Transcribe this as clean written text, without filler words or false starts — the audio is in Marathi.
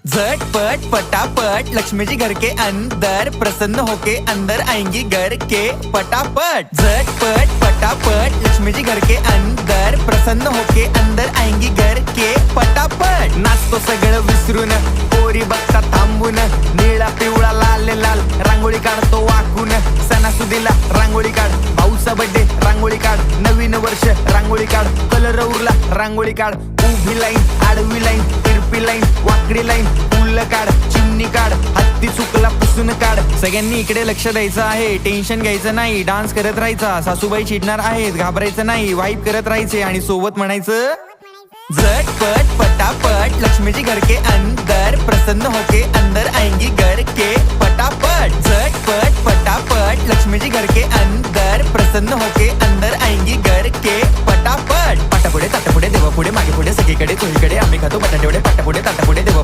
झटपट पटापट लक्ष्मी जी घर के अंदर प्रसन्न होके अंदर आएंगी घर के पटापट। झटपट पटापट लक्ष्मी जी घर के अंदर प्रसन्न होके अंदर आएंगी घर के पटापट। नाचतो सगळं विसरून पोरी बघता थांबून, निळा पिवळा लाल लाल रांगोळी काढतो वाकून। सणासुदीला रांगोळी काढ, भाऊचा बर्थडे रांगोळी काढ, नवीन वर्ष रांगोळी काढ, कलर उरला रांगोळी काढ। उभी लाईन, आडवी लाईन, तिरपी लाईन, वाकडी लाईन, फुल काढ, चिमणी काढ, हत्ती चुकला पुसून काढ। सगळ्यांनी इकडे लक्ष द्यायचं आहे, टेन्शन घ्यायचं नाही, डान्स करत राहायचा। सासूबाई चिडणार आहेत, घाबरायचं नाही, वाईप करत राहायचे आणि सोबत म्हणायचं झटपट पटापट लक्ष्मी जी घर के अंदर प्रसन्न होके अंदर आएंगी घर के पटापट। झटपट पटापट लक्ष्मी जी घर के अंदर प्रसन्न होके अंदर आएंगी घर के पटापट। पाटापुढे ताटापुढे देवापुढे मागे पुढे सगळीकडे चोहीकडे आम्ही खातो बटाटेवडे, पाटापुढे ताटापुढे देवा